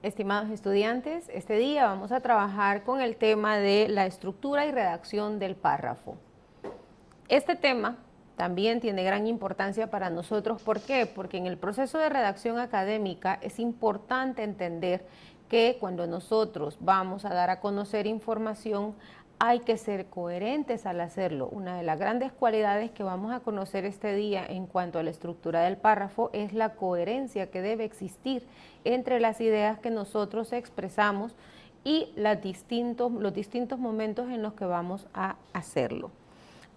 Estimados estudiantes, este día vamos a trabajar con el tema de la estructura y redacción del párrafo. Este tema también tiene gran importancia para nosotros. ¿Por qué? Porque en el proceso de redacción académica es importante entender que cuando nosotros vamos a dar a conocer información, hay que ser coherentes al hacerlo. Una de las grandes cualidades que vamos a conocer este día en cuanto a la estructura del párrafo es la coherencia que debe existir entre las ideas que nosotros expresamos y los distintos momentos en los que vamos a hacerlo.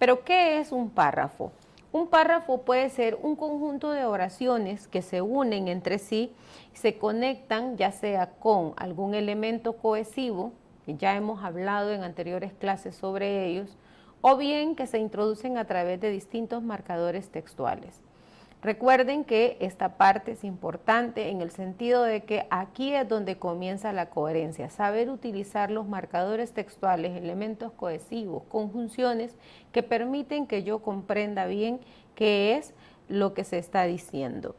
Pero, ¿qué es un párrafo? Un párrafo puede ser un conjunto de oraciones que se unen entre sí, se conectan ya sea con algún elemento cohesivo, que ya hemos hablado en anteriores clases sobre ellos, o bien que se introducen a través de distintos marcadores textuales. Recuerden que esta parte es importante en el sentido de que aquí es donde comienza la coherencia, saber utilizar los marcadores textuales, elementos cohesivos, conjunciones que permiten que yo comprenda bien qué es lo que se está diciendo.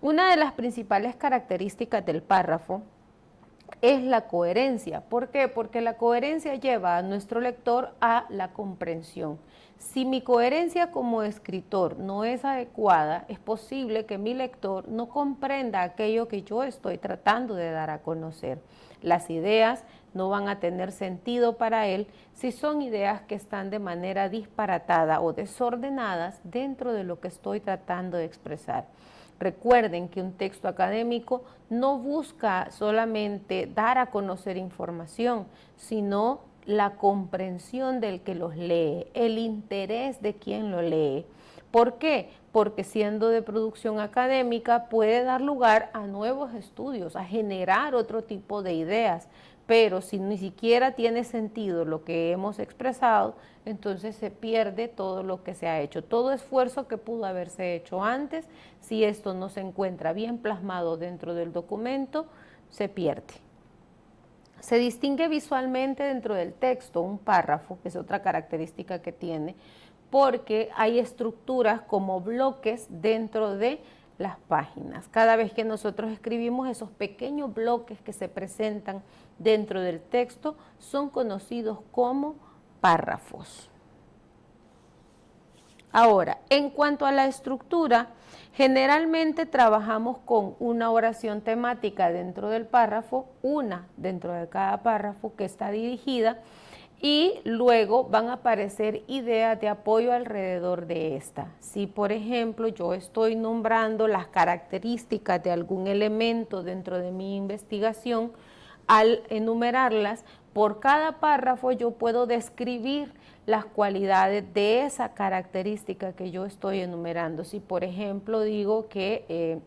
Una de las principales características del párrafo es la coherencia. ¿Por qué? Porque la coherencia lleva a nuestro lector a la comprensión. Si mi coherencia como escritor no es adecuada, es posible que mi lector no comprenda aquello que yo estoy tratando de dar a conocer. Las ideas no van a tener sentido para él si son ideas que están de manera disparatada o desordenadas dentro de lo que estoy tratando de expresar. Recuerden que un texto académico no busca solamente dar a conocer información, sino la comprensión del que los lee, el interés de quien lo lee. ¿Por qué? Porque siendo de producción académica puede dar lugar a nuevos estudios, a generar otro tipo de ideas, pero si ni siquiera tiene sentido lo que hemos expresado, entonces se pierde todo lo que se ha hecho, todo esfuerzo que pudo haberse hecho antes. Si esto no se encuentra bien plasmado dentro del documento, se pierde. Se distingue visualmente dentro del texto un párrafo, que es otra característica que tiene, porque hay estructuras como bloques dentro de las páginas. Cada vez que nosotros escribimos, esos pequeños bloques que se presentan dentro del texto son conocidos como párrafos. Ahora, en cuanto a la estructura, generalmente trabajamos con una oración temática dentro del párrafo, una dentro de cada párrafo que está dirigida, y luego van a aparecer ideas de apoyo alrededor de esta. Si, por ejemplo, yo estoy nombrando las características de algún elemento dentro de mi investigación, al enumerarlas, por cada párrafo yo puedo describir las cualidades de esa característica que yo estoy enumerando. Si, por ejemplo, digo que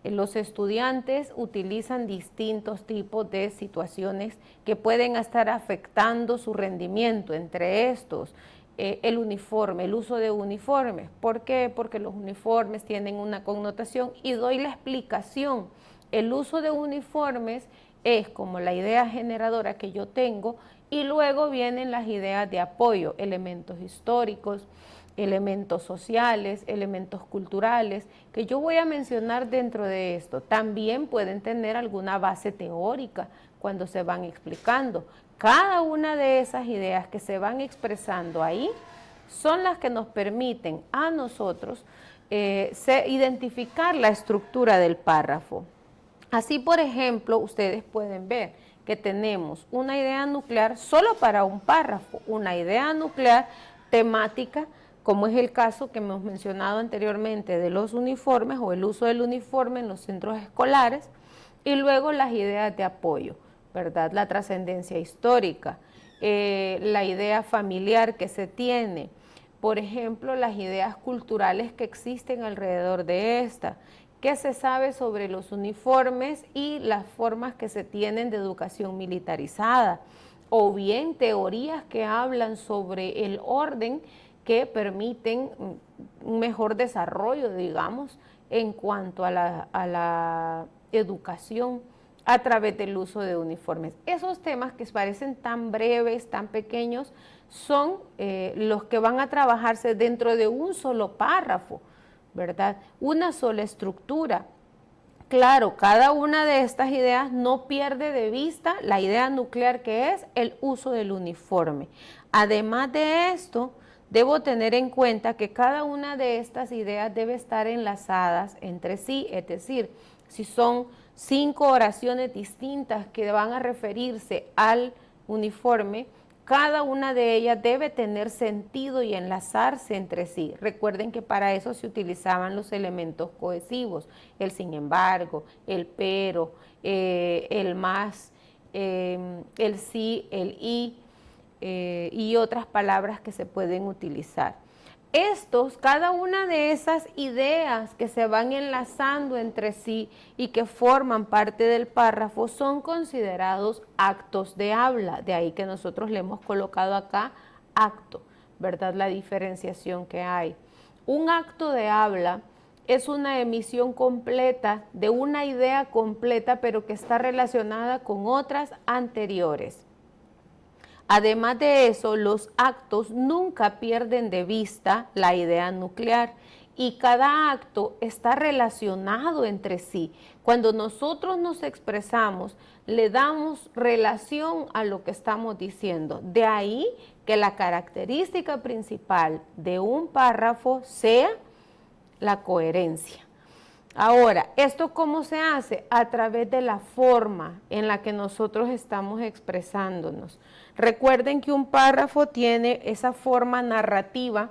los estudiantes utilizan distintos tipos de situaciones que pueden estar afectando su rendimiento, entre estos el uniforme, el uso de uniformes. ¿Por qué? Porque los uniformes tienen una connotación y doy la explicación. El uso de uniformes es como la idea generadora que yo tengo y luego vienen las ideas de apoyo, elementos históricos, elementos sociales, elementos culturales, que yo voy a mencionar dentro de esto. También pueden tener alguna base teórica cuando se van explicando. Cada una de esas ideas que se van expresando ahí son las que nos permiten a nosotros identificar la estructura del párrafo. Así, por ejemplo, ustedes pueden ver que tenemos una idea nuclear solo para un párrafo, una idea nuclear temática, como es el caso que hemos mencionado anteriormente de los uniformes o el uso del uniforme en los centros escolares, y luego las ideas de apoyo, ¿verdad? La trascendencia histórica, la idea familiar que se tiene, por ejemplo, las ideas culturales que existen alrededor de esta. ¿Qué se sabe sobre los uniformes y las formas que se tienen de educación militarizada? O bien teorías que hablan sobre el orden que permiten un mejor desarrollo, digamos, en cuanto a la educación a través del uso de uniformes. Esos temas que parecen tan breves, tan pequeños, son los que van a trabajarse dentro de un solo párrafo, ¿verdad? Una sola estructura. Claro, cada una de estas ideas no pierde de vista la idea nuclear, que es el uso del uniforme. Además de esto, debo tener en cuenta que cada una de estas ideas debe estar enlazadas entre sí, es decir, si son 5 oraciones distintas que van a referirse al uniforme, cada una de ellas debe tener sentido y enlazarse entre sí. Recuerden que para eso se utilizaban los elementos cohesivos, el sin embargo, el pero, el más, el sí, el y otras palabras que se pueden utilizar. Cada una de esas ideas que se van enlazando entre sí y que forman parte del párrafo son considerados actos de habla, de ahí que nosotros le hemos colocado acá acto, ¿verdad? La diferenciación que hay. Un acto de habla es una emisión completa de una idea completa, pero que está relacionada con otras anteriores. Además de eso, los actos nunca pierden de vista la idea nuclear y cada acto está relacionado entre sí. Cuando nosotros nos expresamos, le damos relación a lo que estamos diciendo. De ahí que la característica principal de un párrafo sea la coherencia. Ahora, ¿esto cómo se hace? A través de la forma en la que nosotros estamos expresándonos. Recuerden que un párrafo tiene esa forma narrativa,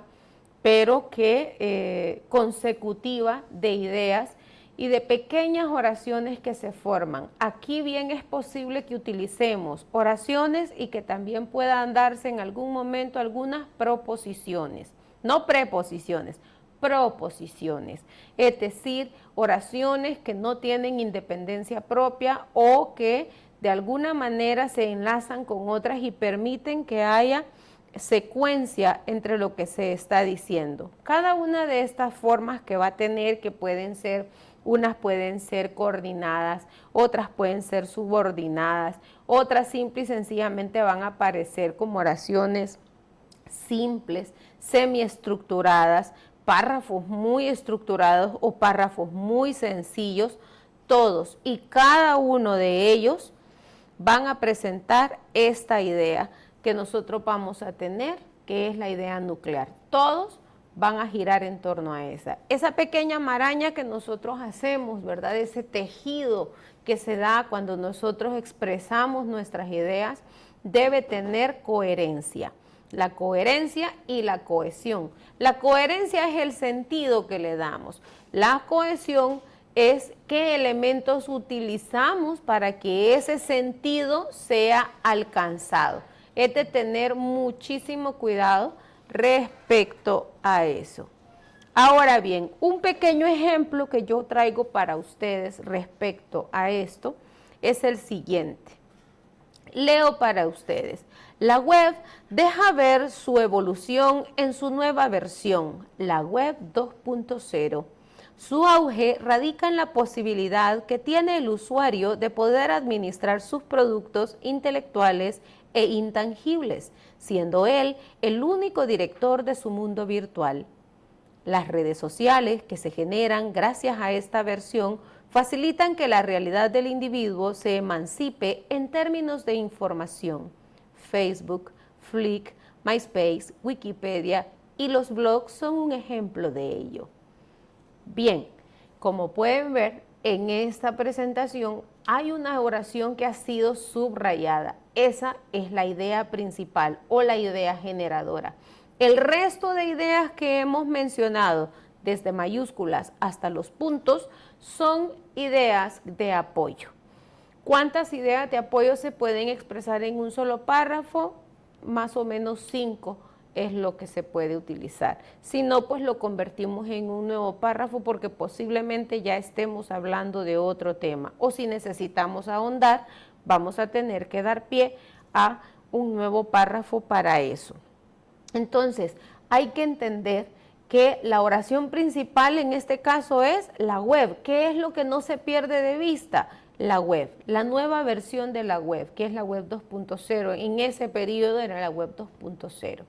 pero que consecutiva de ideas y de pequeñas oraciones que se forman. Aquí bien es posible que utilicemos oraciones y que también puedan darse en algún momento algunas proposiciones, no preposiciones, proposiciones, es decir, oraciones que no tienen independencia propia o que de alguna manera se enlazan con otras y permiten que haya secuencia entre lo que se está diciendo. Cada una de estas formas que va a tener, que pueden ser, unas pueden ser coordinadas, otras pueden ser subordinadas, otras simple y sencillamente van a aparecer como oraciones simples, semiestructuradas, párrafos muy estructurados o párrafos muy sencillos, todos y cada uno de ellos van a presentar esta idea que nosotros vamos a tener, que es la idea nuclear. Todos van a girar en torno a esa pequeña maraña que nosotros hacemos, ¿verdad? Ese tejido que se da cuando nosotros expresamos nuestras ideas debe tener coherencia. La coherencia y la cohesión. La coherencia es el sentido que le damos. La cohesión es qué elementos utilizamos para que ese sentido sea alcanzado. Es de tener muchísimo cuidado respecto a eso. Ahora bien, un pequeño ejemplo que yo traigo para ustedes respecto a esto es el siguiente. Leo para ustedes. La web deja ver su evolución en su nueva versión, la web 2.0. Su auge radica en la posibilidad que tiene el usuario de poder administrar sus productos intelectuales e intangibles, siendo él el único director de su mundo virtual. Las redes sociales que se generan gracias a esta versión facilitan que la realidad del individuo se emancipe en términos de información. Facebook, Flickr, MySpace, Wikipedia y los blogs son un ejemplo de ello. Bien, como pueden ver, en esta presentación hay una oración que ha sido subrayada. Esa es la idea principal o la idea generadora. El resto de ideas que hemos mencionado, desde mayúsculas hasta los puntos, son ideas de apoyo. ¿Cuántas ideas de apoyo se pueden expresar en un solo párrafo? Más o menos 5 es lo que se puede utilizar. Si no, pues lo convertimos en un nuevo párrafo porque posiblemente ya estemos hablando de otro tema. O si necesitamos ahondar, vamos a tener que dar pie a un nuevo párrafo para eso. Entonces, hay que entender que la oración principal en este caso es la web. ¿Qué es lo que no se pierde de vista? La web, la nueva versión de la web, que es la web 2.0. En ese periodo era la web 2.0.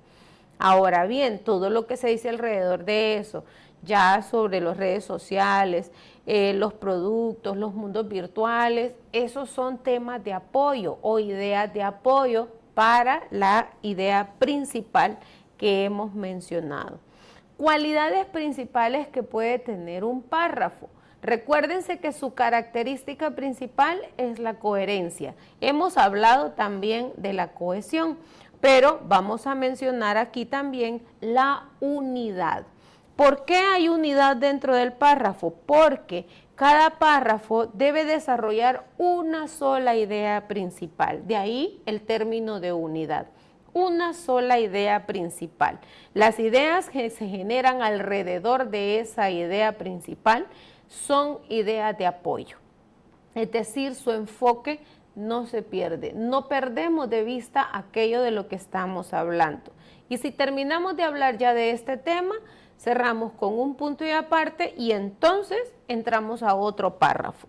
Ahora bien, todo lo que se dice alrededor de eso, ya sobre las redes sociales, los productos, los mundos virtuales, esos son temas de apoyo o ideas de apoyo para la idea principal que hemos mencionado. Cualidades principales que puede tener un párrafo. Recuérdense que su característica principal es la coherencia. Hemos hablado también de la cohesión, pero vamos a mencionar aquí también la unidad. ¿Por qué hay unidad dentro del párrafo? Porque cada párrafo debe desarrollar una sola idea principal. De ahí el término de unidad. Una sola idea principal. Las ideas que se generan alrededor de esa idea principal son ideas de apoyo. Es decir, su enfoque no se pierde. No perdemos de vista aquello de lo que estamos hablando. Y si terminamos de hablar ya de este tema, cerramos con un punto y aparte y entonces entramos a otro párrafo.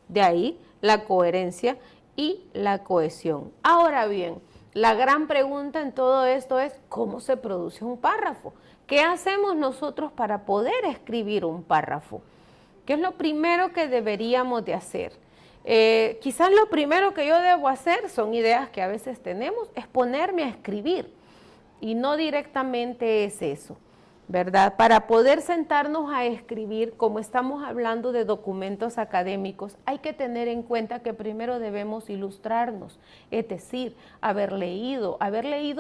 De ahí la coherencia y la cohesión. Ahora bien, la gran pregunta en todo esto es ¿cómo se produce un párrafo? ¿Qué hacemos nosotros para poder escribir un párrafo? ¿Qué es lo primero que deberíamos de hacer? Quizás lo primero que yo debo hacer, son ideas que a veces tenemos, es ponerme a escribir. Y no directamente es eso, ¿verdad? Para poder sentarnos a escribir, como estamos hablando de documentos académicos, hay que tener en cuenta que primero debemos ilustrarnos, es decir, haber leído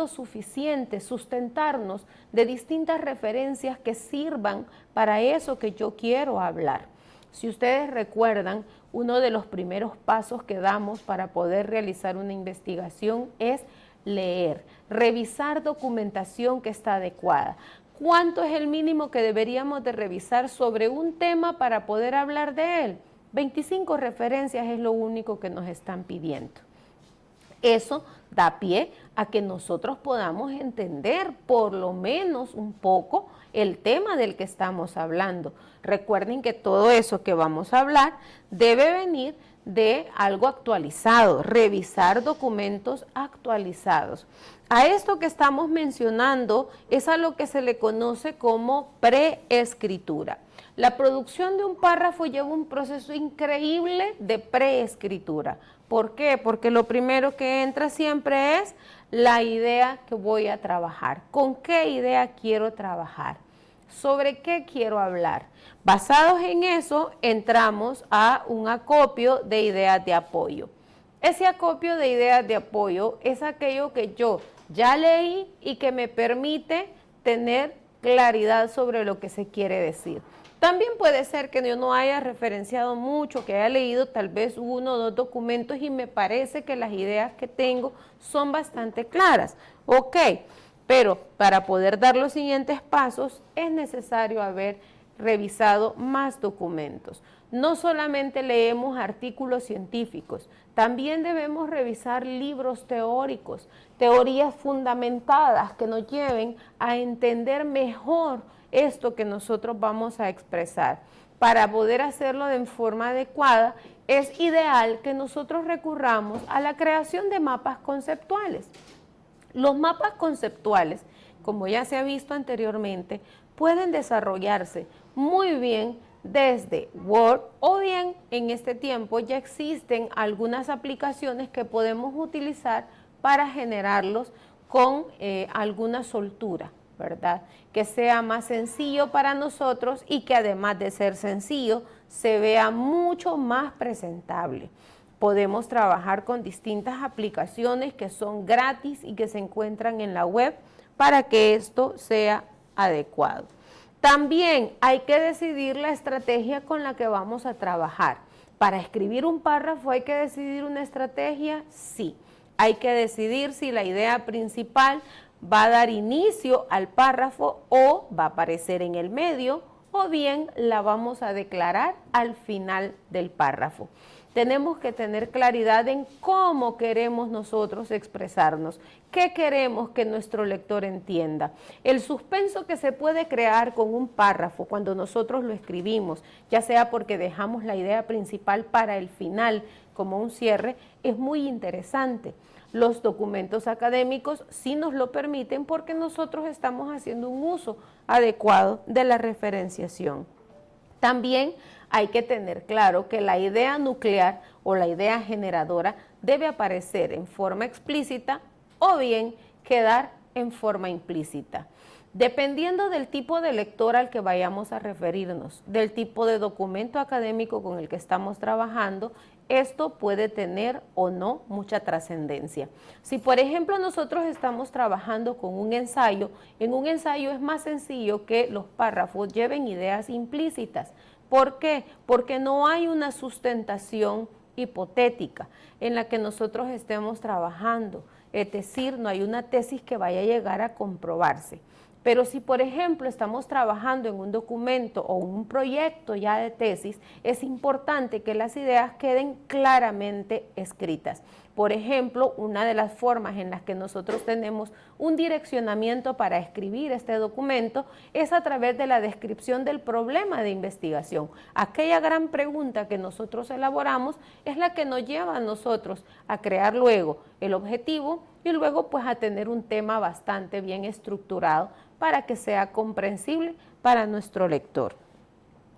suficiente, sustentarnos de distintas referencias que sirvan para eso que yo quiero hablar. Si ustedes recuerdan, uno de los primeros pasos que damos para poder realizar una investigación es leer, revisar documentación que está adecuada. ¿Cuánto es el mínimo que deberíamos de revisar sobre un tema para poder hablar de él? 25 referencias es lo único que nos están pidiendo. Eso da pie a que nosotros podamos entender por lo menos un poco el tema del que estamos hablando. Recuerden que todo eso que vamos a hablar debe venir de algo actualizado, revisar documentos actualizados. A esto que estamos mencionando es a lo que se le conoce como preescritura. La producción de un párrafo lleva un proceso increíble de preescritura. ¿Por qué? Porque lo primero que entra siempre es la idea que voy a trabajar. ¿Con qué idea quiero trabajar? ¿Sobre qué quiero hablar? Basados en eso, entramos a un acopio de ideas de apoyo. Ese acopio de ideas de apoyo es aquello que yo ya leí y que me permite tener claridad sobre lo que se quiere decir. También puede ser que yo no haya referenciado mucho, que haya leído tal vez 1 o 2 documentos y me parece que las ideas que tengo son bastante claras. Ok, pero para poder dar los siguientes pasos es necesario haber revisado más documentos. No solamente leemos artículos científicos, también debemos revisar libros teóricos, teorías fundamentadas que nos lleven a entender mejor esto que nosotros vamos a expresar. Para poder hacerlo de forma adecuada, es ideal que nosotros recurramos a la creación de mapas conceptuales. Los mapas conceptuales, como ya se ha visto anteriormente, pueden desarrollarse muy bien desde Word o bien en este tiempo ya existen algunas aplicaciones que podemos utilizar para generarlos con alguna soltura, ¿verdad? Que sea más sencillo para nosotros y que además de ser sencillo, se vea mucho más presentable. Podemos trabajar con distintas aplicaciones que son gratis y que se encuentran en la web para que esto sea adecuado. También hay que decidir la estrategia con la que vamos a trabajar. Para escribir un párrafo hay que decidir una estrategia, sí. Hay que decidir si la idea principal va a dar inicio al párrafo o va a aparecer en el medio o bien la vamos a declarar al final del párrafo. Tenemos que tener claridad en cómo queremos nosotros expresarnos, qué queremos que nuestro lector entienda. El suspenso que se puede crear con un párrafo cuando nosotros lo escribimos, ya sea porque dejamos la idea principal para el final, como un cierre, es muy interesante. Los documentos académicos sí nos lo permiten porque nosotros estamos haciendo un uso adecuado de la referenciación. También hay que tener claro que la idea nuclear o la idea generadora debe aparecer en forma explícita o bien quedar en forma implícita. Dependiendo del tipo de lector al que vayamos a referirnos, del tipo de documento académico con el que estamos trabajando, esto puede tener o no mucha trascendencia. Si por ejemplo nosotros estamos trabajando con un ensayo, en un ensayo es más sencillo que los párrafos lleven ideas implícitas. ¿Por qué? Porque no hay una sustentación hipotética en la que nosotros estemos trabajando, es decir, no hay una tesis que vaya a llegar a comprobarse. Pero si, por ejemplo, estamos trabajando en un documento o un proyecto ya de tesis, es importante que las ideas queden claramente escritas. Por ejemplo, una de las formas en las que nosotros tenemos un direccionamiento para escribir este documento es a través de la descripción del problema de investigación. Aquella gran pregunta que nosotros elaboramos es la que nos lleva a nosotros a crear luego el objetivo y luego pues a tener un tema bastante bien estructurado para que sea comprensible para nuestro lector.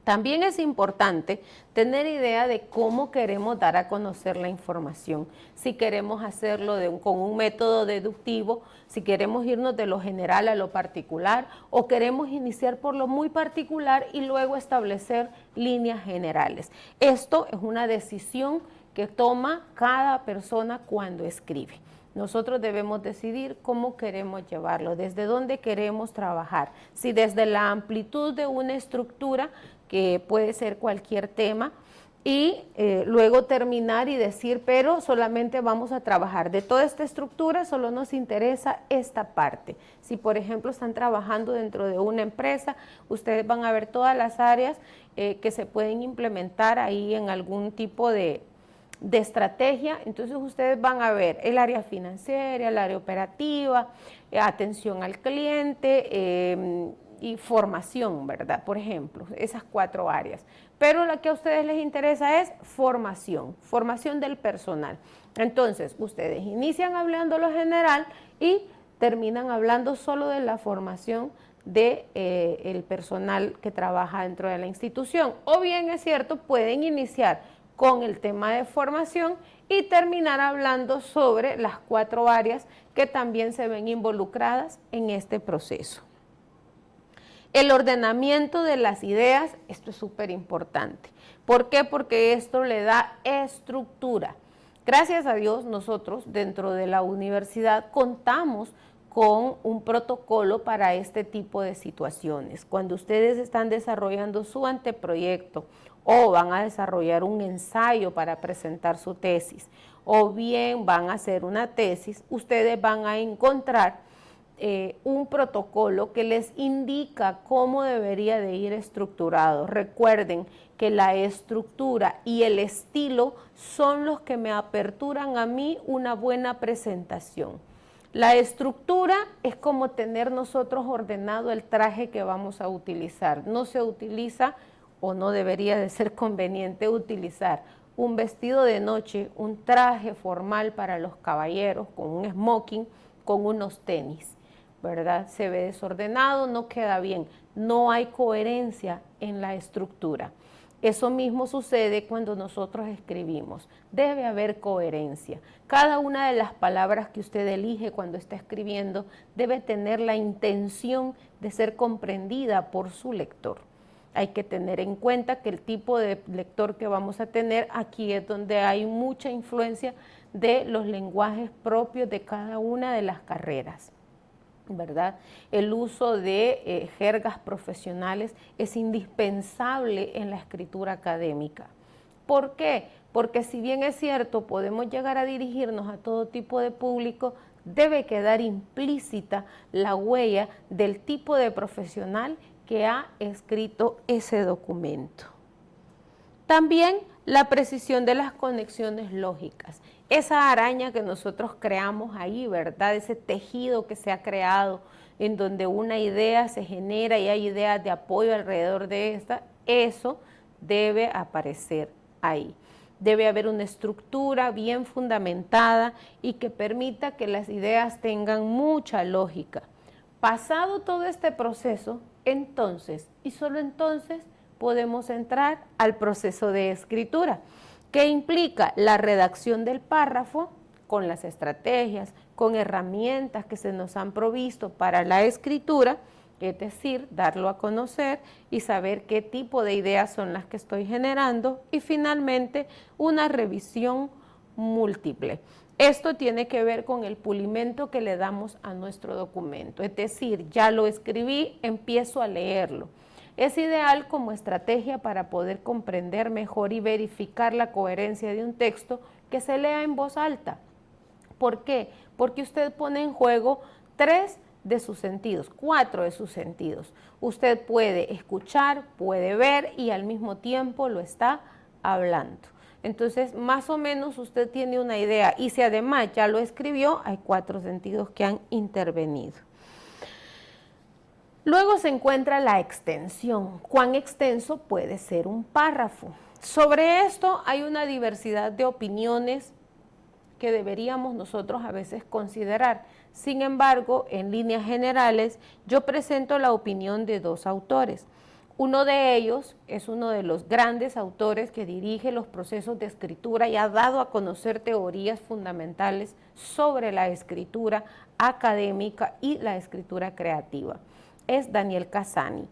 También es importante tener idea de cómo queremos dar a conocer la información. Si queremos hacerlo con un método deductivo, si queremos irnos de lo general a lo particular o queremos iniciar por lo muy particular y luego establecer líneas generales. Esto es una decisión que toma cada persona cuando escribe. Nosotros debemos decidir cómo queremos llevarlo, desde dónde queremos trabajar. Si desde la amplitud de una estructura, que puede ser cualquier tema, y luego terminar y decir, pero solamente vamos a trabajar de toda esta estructura, solo nos interesa esta parte. Si por ejemplo están trabajando dentro de una empresa, ustedes van a ver todas las áreas que se pueden implementar ahí en algún tipo de estrategia. Entonces ustedes van a ver el área financiera, el área operativa, atención al cliente y formación, ¿verdad? Por ejemplo, esas 4 áreas. Pero la que a ustedes les interesa es formación, formación del personal. Entonces, ustedes inician hablando lo general y terminan hablando solo de la formación de el personal que trabaja dentro de la institución. O bien, es cierto, pueden iniciar con el tema de formación y terminar hablando sobre las 4 áreas que también se ven involucradas en este proceso. El ordenamiento de las ideas, esto es súper importante. ¿Por qué? Porque esto le da estructura. Gracias a Dios, nosotros dentro de la universidad contamos con un protocolo para este tipo de situaciones. Cuando ustedes están desarrollando su anteproyecto o van a desarrollar un ensayo para presentar su tesis, o bien van a hacer una tesis, ustedes van a encontrar un protocolo que les indica cómo debería de ir estructurado. Recuerden que la estructura y el estilo son los que me aperturan a mí una buena presentación. La estructura es como tener nosotros ordenado el traje que vamos a utilizar. No se utiliza o no debería de ser conveniente utilizar un vestido de noche, un traje formal para los caballeros con un smoking, con unos tenis, ¿verdad? Se ve desordenado, no queda bien, no hay coherencia en la estructura. Eso mismo sucede cuando nosotros escribimos. Debe haber coherencia. Cada una de las palabras que usted elige cuando está escribiendo debe tener la intención de ser comprendida por su lector. Hay que tener en cuenta que el tipo de lector que vamos a tener aquí es donde hay mucha influencia de los lenguajes propios de cada una de las carreras, ¿verdad? El uso de jergas profesionales es indispensable en la escritura académica. ¿Por qué? Porque si bien es cierto, podemos llegar a dirigirnos a todo tipo de público, debe quedar implícita la huella del tipo de profesional que ha escrito ese documento. También la precisión de las conexiones lógicas. Esa araña que nosotros creamos ahí, ¿verdad? Ese tejido que se ha creado en donde una idea se genera y hay ideas de apoyo alrededor de esta, eso debe aparecer ahí. Debe haber una estructura bien fundamentada y que permita que las ideas tengan mucha lógica. Pasado todo este proceso, entonces, y solo entonces, podemos entrar al proceso de escritura, que implica la redacción del párrafo con las estrategias, con herramientas que se nos han provisto para la escritura, es decir, darlo a conocer y saber qué tipo de ideas son las que estoy generando, y finalmente una revisión múltiple. Esto tiene que ver con el pulimento que le damos a nuestro documento, es decir, ya lo escribí, empiezo a leerlo. Es ideal como estrategia para poder comprender mejor y verificar la coherencia de un texto que se lea en voz alta. ¿Por qué? Porque usted pone en juego 3 de sus sentidos, 4 de sus sentidos. Usted puede escuchar, puede ver y al mismo tiempo lo está hablando. Entonces, más o menos usted tiene una idea, y si además ya lo escribió, hay 4 sentidos que han intervenido. Luego se encuentra la extensión. ¿Cuán extenso puede ser un párrafo? Sobre esto hay una diversidad de opiniones que deberíamos nosotros a veces considerar. Sin embargo, en líneas generales, yo presento la opinión de 2 autores. Uno de ellos es uno de los grandes autores que dirige los procesos de escritura y ha dado a conocer teorías fundamentales sobre la escritura académica y la escritura creativa. Es Daniel Cassani.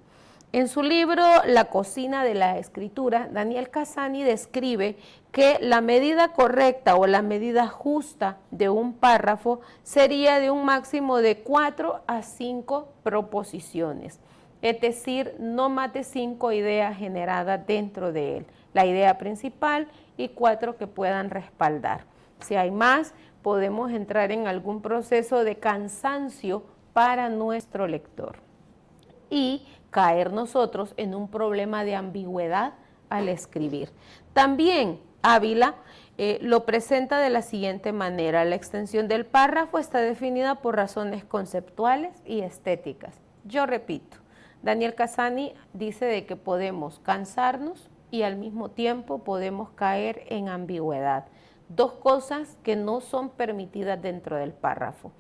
En su libro La cocina de la escritura, Daniel Cassani describe que la medida correcta o la medida justa de un párrafo sería de un máximo de 4 a 5 proposiciones. Es decir, no más de 5 ideas generadas dentro de él. La idea principal y 4 que puedan respaldar. Si hay más, podemos entrar en algún proceso de cansancio para nuestro lector y caer nosotros en un problema de ambigüedad al escribir. También Ávila lo presenta de la siguiente manera: la extensión del párrafo está definida por razones conceptuales y estéticas. Yo repito, Daniel Cassani dice de que podemos cansarnos y al mismo tiempo podemos caer en ambigüedad. 2 cosas que no son permitidas dentro del párrafo.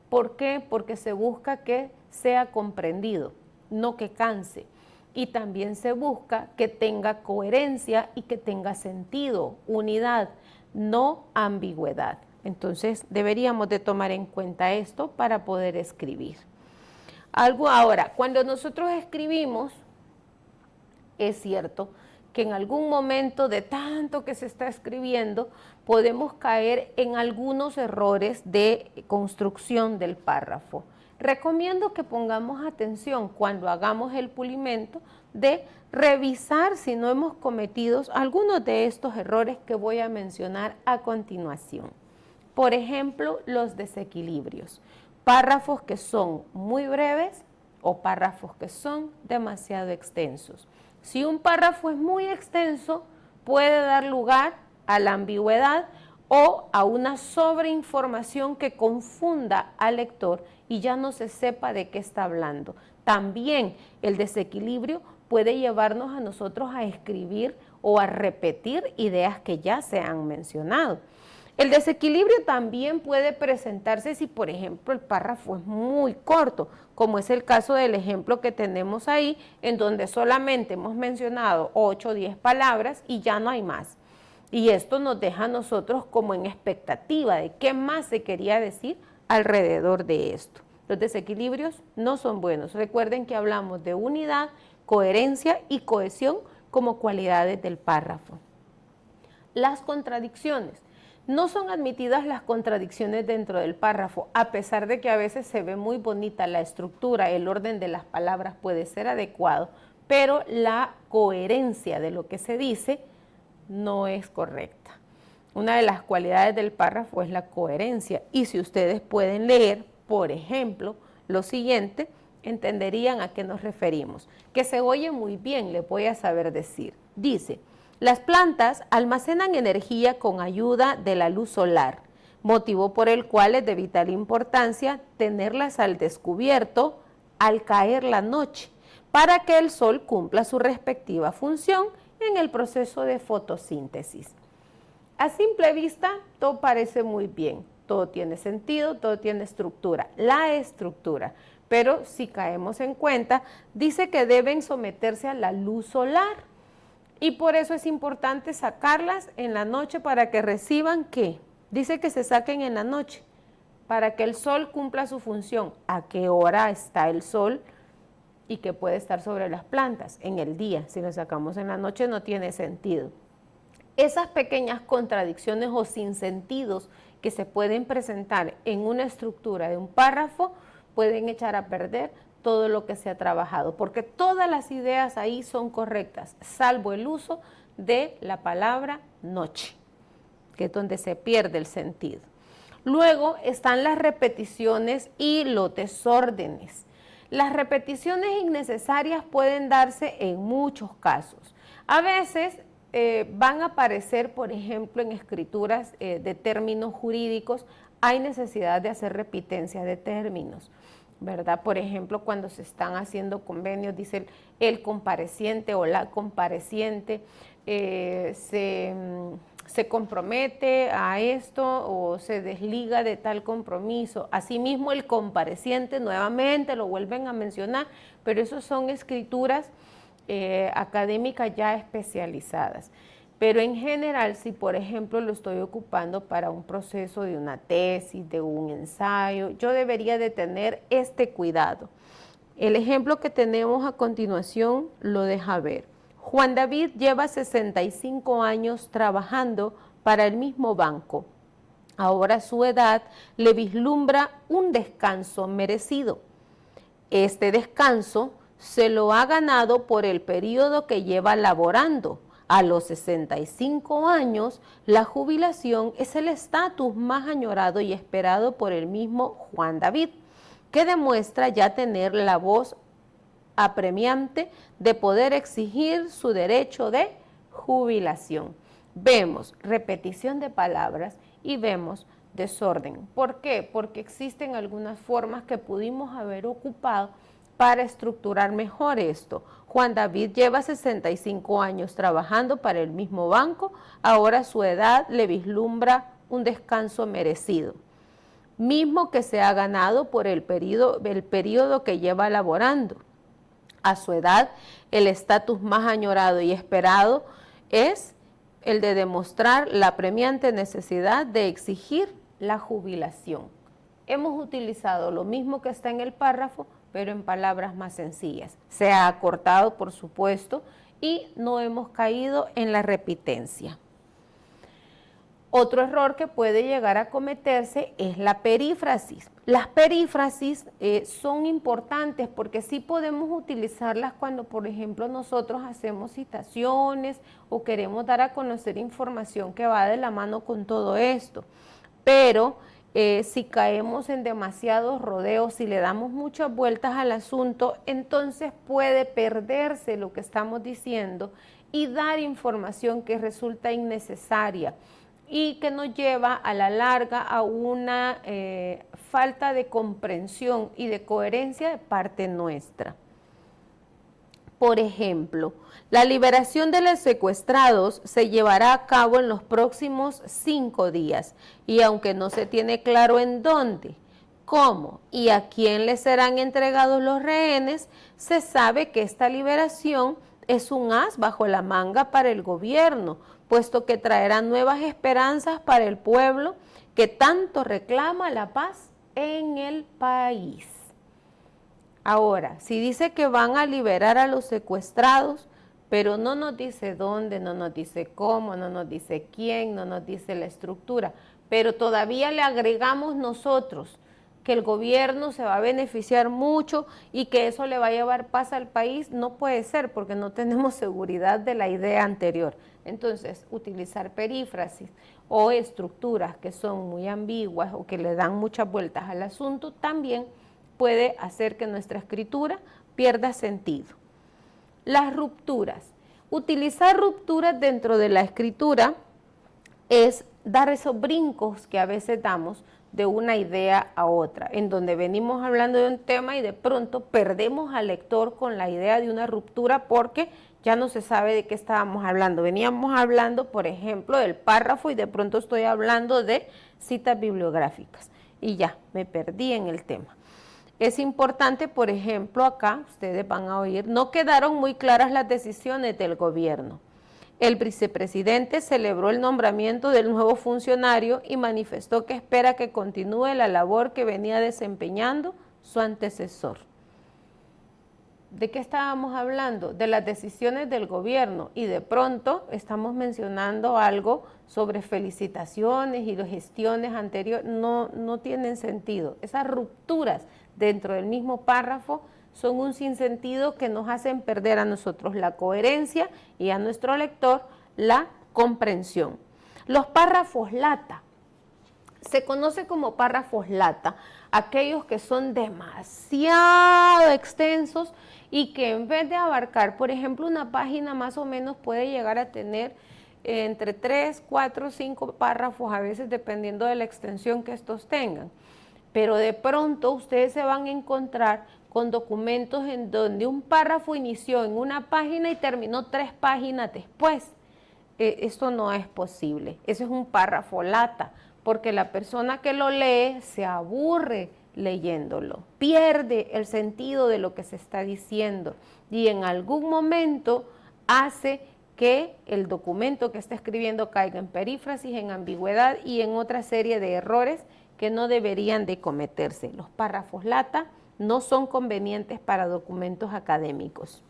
¿Por qué? Porque se busca que sea comprendido, no que canse. Y también se busca que tenga coherencia y que tenga sentido, unidad, no ambigüedad. Entonces deberíamos de tomar en cuenta esto para poder escribir. Ahora, cuando nosotros escribimos, es cierto que en algún momento de tanto que se está escribiendo, podemos caer en algunos errores de construcción del párrafo. Recomiendo que pongamos atención cuando hagamos el pulimento de revisar si no hemos cometido algunos de estos errores que voy a mencionar a continuación. Por ejemplo, los desequilibrios. Párrafos que son muy breves o párrafos que son demasiado extensos. Si un párrafo es muy extenso, puede dar lugar a la ambigüedad o a una sobreinformación que confunda al lector y ya no se sepa de qué está hablando. También el desequilibrio puede llevarnos a nosotros a escribir o a repetir ideas que ya se han mencionado. El desequilibrio también puede presentarse si, por ejemplo, el párrafo es muy corto, como es el caso del ejemplo que tenemos ahí, en donde solamente hemos mencionado 8 o 10 palabras y ya no hay más. Y esto nos deja a nosotros como en expectativa de qué más se quería decir alrededor de esto. Los desequilibrios no son buenos. Recuerden que hablamos de unidad, coherencia y cohesión como cualidades del párrafo. Las contradicciones. No son admitidas las contradicciones dentro del párrafo, a pesar de que a veces se ve muy bonita la estructura, el orden de las palabras puede ser adecuado, pero la coherencia de lo que se dice no es correcta. Una de las cualidades del párrafo es la coherencia, y si ustedes pueden leer, por ejemplo, lo siguiente, entenderían a qué nos referimos. Que se oye muy bien, les voy a saber decir. Dice: las plantas almacenan energía con ayuda de la luz solar, motivo por el cual es de vital importancia tenerlas al descubierto al caer la noche, para que el sol cumpla su respectiva función en el proceso de fotosíntesis. A simple vista, todo parece muy bien, todo tiene sentido, todo tiene estructura, la estructura. Pero si caemos en cuenta, dice que deben someterse a la luz solar. Y por eso es importante sacarlas en la noche para que reciban ¿qué? Dice que se saquen en la noche para que el sol cumpla su función. ¿A qué hora está el sol? Y que puede estar sobre las plantas en el día. Si lo sacamos en la noche no tiene sentido. Esas pequeñas contradicciones o sinsentidos que se pueden presentar en una estructura de un párrafo pueden echar a perder todo lo que se ha trabajado, porque todas las ideas ahí son correctas, salvo el uso de la palabra noche, que es donde se pierde el sentido. Luego están las repeticiones y los desórdenes. Las repeticiones innecesarias pueden darse en muchos casos. A veces van a aparecer, por ejemplo, en escrituras de términos jurídicos, hay necesidad de hacer repitencia de términos, ¿verdad? Por ejemplo, cuando se están haciendo convenios, dice el compareciente o la compareciente se compromete a esto o se desliga de tal compromiso. Asimismo, el compareciente, nuevamente lo vuelven a mencionar, pero esos son escrituras académicas ya especializadas. Pero en general, si por ejemplo lo estoy ocupando para un proceso de una tesis, de un ensayo, yo debería de tener este cuidado. El ejemplo que tenemos a continuación lo deja ver. Juan David lleva 65 años trabajando para el mismo banco. Ahora su edad le vislumbra un descanso merecido. Este descanso se lo ha ganado por el periodo que lleva laborando. A los 65 años, la jubilación es el estatus más añorado y esperado por el mismo Juan David, que demuestra ya tener la voz apremiante de poder exigir su derecho de jubilación. Vemos repetición de palabras y vemos desorden. ¿Por qué? Porque existen algunas formas que pudimos haber ocupado para estructurar mejor esto. Juan David lleva 65 años trabajando para el mismo banco, ahora su edad le vislumbra un descanso merecido, mismo que se ha ganado por el periodo que lleva laborando. A su edad, el estatus más añorado y esperado es el de demostrar la apremiante necesidad de exigir la jubilación. Hemos utilizado lo mismo que está en el párrafo, pero en palabras más sencillas. Se ha acortado, por supuesto, y no hemos caído en la repitencia. Otro error que puede llegar a cometerse es la perífrasis. Las perífrasis son importantes porque sí podemos utilizarlas cuando, por ejemplo, nosotros hacemos citaciones o queremos dar a conocer información que va de la mano con todo esto. Pero si caemos en demasiados rodeos, si le damos muchas vueltas al asunto, entonces puede perderse lo que estamos diciendo y dar información que resulta innecesaria y que nos lleva a la larga a una falta de comprensión y de coherencia de parte nuestra. Por ejemplo, la liberación de los secuestrados se llevará a cabo en los próximos 5 días y aunque no se tiene claro en dónde, cómo y a quién les serán entregados los rehenes, se sabe que esta liberación es un as bajo la manga para el gobierno, puesto que traerá nuevas esperanzas para el pueblo que tanto reclama la paz en el país. Ahora, si dice que van a liberar a los secuestrados, pero no nos dice dónde, no nos dice cómo, no nos dice quién, no nos dice la estructura, pero todavía le agregamos nosotros que el gobierno se va a beneficiar mucho y que eso le va a llevar paz al país, no puede ser porque no tenemos seguridad de la idea anterior. Entonces, utilizar perífrasis o estructuras que son muy ambiguas o que le dan muchas vueltas al asunto también puede hacer que nuestra escritura pierda sentido. Las rupturas. Utilizar rupturas dentro de la escritura es dar esos brincos que a veces damos, de una idea a otra, en donde venimos hablando de un tema y de pronto perdemos al lector con la idea de una ruptura porque ya no se sabe de qué estábamos hablando. Veníamos hablando, por ejemplo, del párrafo y de pronto estoy hablando de citas bibliográficas y ya me perdí en el tema. Es importante, por ejemplo, acá ustedes van a oír, no quedaron muy claras las decisiones del gobierno. El vicepresidente celebró el nombramiento del nuevo funcionario y manifestó que espera que continúe la labor que venía desempeñando su antecesor. ¿De qué estábamos hablando? De las decisiones del gobierno y de pronto estamos mencionando algo sobre felicitaciones y las gestiones anteriores. No tienen sentido. Esas rupturas dentro del mismo párrafo son un sinsentido que nos hacen perder a nosotros la coherencia y a nuestro lector la comprensión. Los párrafos lata. Se conoce como párrafos lata aquellos que son demasiado extensos y que en vez de abarcar, por ejemplo, una página más o menos puede llegar a tener entre 3, 4, 5 párrafos, a veces dependiendo de la extensión que estos tengan. Pero de pronto ustedes se van a encontrar con documentos en donde un párrafo inició en una página y terminó 3 páginas después. Esto no es posible. Eso es un párrafo lata, porque la persona que lo lee se aburre leyéndolo, pierde el sentido de lo que se está diciendo y en algún momento hace que el documento que está escribiendo caiga en perífrasis, en ambigüedad y en otra serie de errores que no deberían de cometerse. Los párrafos lata no son convenientes para documentos académicos.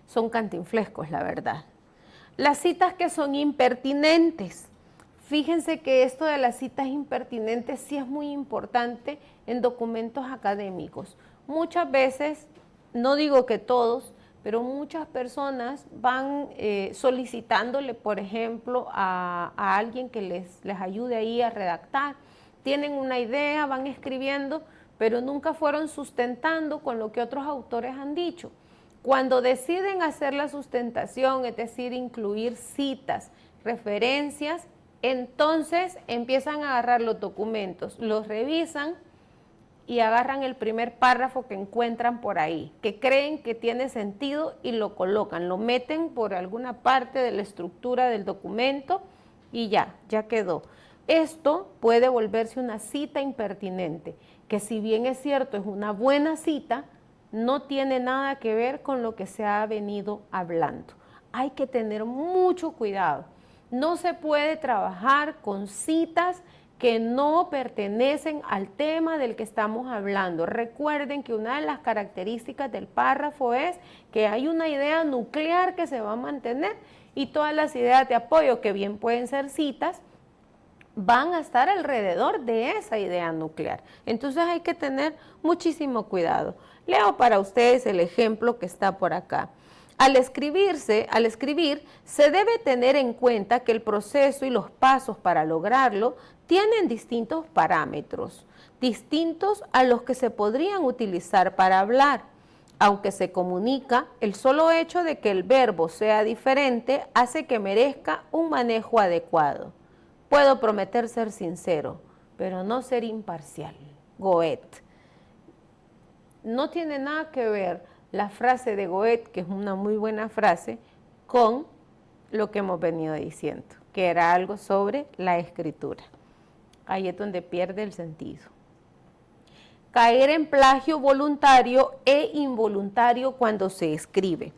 Son cantinflescos, la verdad. Las citas que son impertinentes. Fíjense que esto de las citas impertinentes sí es muy importante en documentos académicos. Muchas veces, no digo que todos, pero muchas personas van solicitándole, por ejemplo, a alguien que les ayude ahí a redactar. Tienen una idea, van escribiendo, pero nunca fueron sustentando con lo que otros autores han dicho. Cuando deciden hacer la sustentación, es decir, incluir citas, referencias, entonces empiezan a agarrar los documentos, los revisan y agarran el primer párrafo que encuentran por ahí, que creen que tiene sentido y lo colocan, lo meten por alguna parte de la estructura del documento y ya quedó. Esto puede volverse una cita impertinente, que si bien es cierto, es una buena cita, no tiene nada que ver con lo que se ha venido hablando. Hay que tener mucho cuidado. No se puede trabajar con citas que no pertenecen al tema del que estamos hablando. Recuerden que una de las características del párrafo es que hay una idea nuclear que se va a mantener y todas las ideas de apoyo, que bien pueden ser citas, van a estar alrededor de esa idea nuclear. Entonces hay que tener muchísimo cuidado. Leo para ustedes el ejemplo que está por acá. Al escribir, se debe tener en cuenta que el proceso y los pasos para lograrlo tienen distintos parámetros, distintos a los que se podrían utilizar para hablar. Aunque se comunica, el solo hecho de que el verbo sea diferente hace que merezca un manejo adecuado. Puedo prometer ser sincero, pero no ser imparcial. Goethe. No tiene nada que ver la frase de Goethe, que es una muy buena frase, con lo que hemos venido diciendo, que era algo sobre la escritura. Ahí es donde pierde el sentido. Caer en plagio voluntario e involuntario cuando se escribe.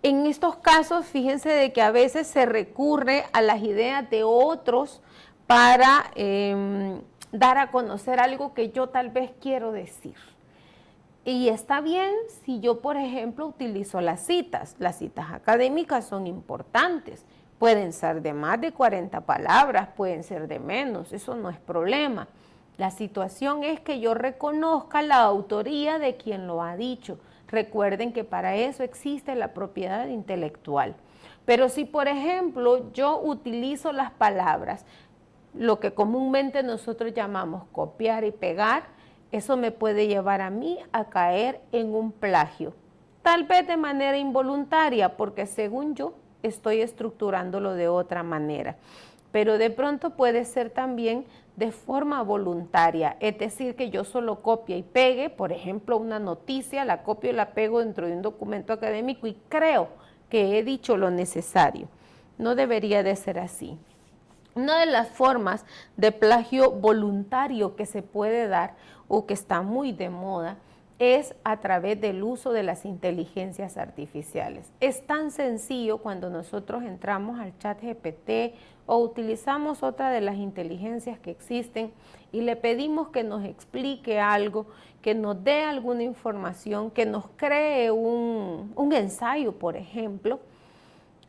En estos casos, fíjense de que a veces se recurre a las ideas de otros para dar a conocer algo que yo tal vez quiero decir. Y está bien si yo, por ejemplo, utilizo las citas. Las citas académicas son importantes. Pueden ser de más de 40 palabras, pueden ser de menos, eso no es problema. La situación es que yo reconozca la autoría de quien lo ha dicho. Recuerden que para eso existe la propiedad intelectual. Pero si, por ejemplo, yo utilizo las palabras, lo que comúnmente nosotros llamamos copiar y pegar, eso me puede llevar a mí a caer en un plagio. Tal vez de manera involuntaria, porque según yo estoy estructurándolo de otra manera. pero de pronto puede ser también de forma voluntaria, es decir, que yo solo copie y pegue, por ejemplo, una noticia, la copio y la pego dentro de un documento académico y creo que he dicho lo necesario. No debería de ser así. Una de las formas de plagio voluntario que se puede dar o que está muy de moda es a través del uso de las inteligencias artificiales. Es tan sencillo cuando nosotros entramos al ChatGPT o utilizamos otra de las inteligencias que existen y le pedimos que nos explique algo, que nos dé alguna información, que nos cree un ensayo, por ejemplo.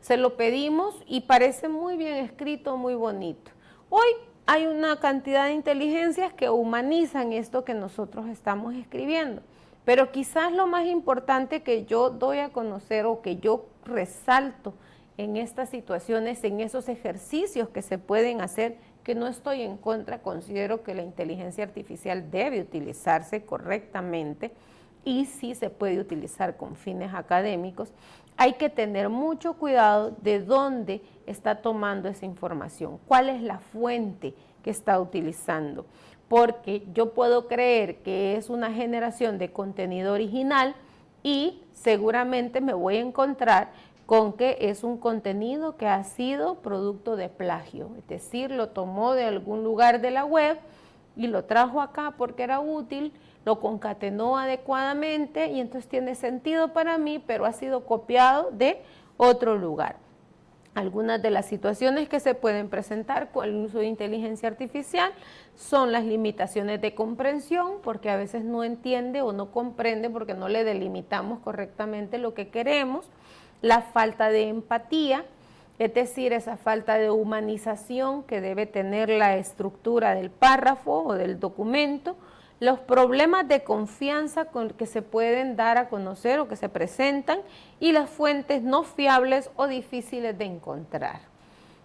Se lo pedimos y parece muy bien escrito, muy bonito. Hoy hay una cantidad de inteligencias que humanizan esto que nosotros estamos escribiendo. Pero quizás lo más importante que yo doy a conocer o que yo resalto en estas situaciones, en esos ejercicios que se pueden hacer, que no estoy en contra, considero que la inteligencia artificial debe utilizarse correctamente y sí se puede utilizar con fines académicos. Hay que tener mucho cuidado de dónde está tomando esa información, cuál es la fuente que está utilizando, porque yo puedo creer que es una generación de contenido original y seguramente me voy a encontrar con que es un contenido que ha sido producto de plagio, es decir, lo tomó de algún lugar de la web y lo trajo acá porque era útil, lo concatenó adecuadamente y entonces tiene sentido para mí, pero ha sido copiado de otro lugar. Algunas de las situaciones que se pueden presentar con el uso de inteligencia artificial son las limitaciones de comprensión, porque a veces no entiende o no comprende porque no le delimitamos correctamente lo que queremos, la falta de empatía, es decir, esa falta de humanización que debe tener la estructura del párrafo o del documento, los problemas de confianza con que se pueden dar a conocer o que se presentan y las fuentes no fiables o difíciles de encontrar,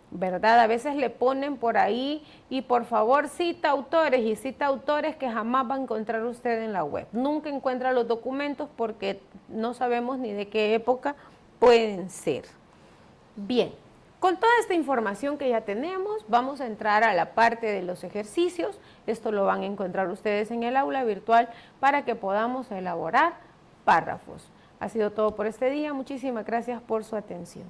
¿verdad? A veces le ponen por ahí y por favor cita autores y cita autores que jamás va a encontrar usted en la web. Nunca encuentra los documentos porque no sabemos ni de qué época pueden ser. Bien. Con toda esta información que ya tenemos, vamos a entrar a la parte de los ejercicios. Esto lo van a encontrar ustedes en el aula virtual para que podamos elaborar párrafos. Ha sido todo por este día. Muchísimas gracias por su atención.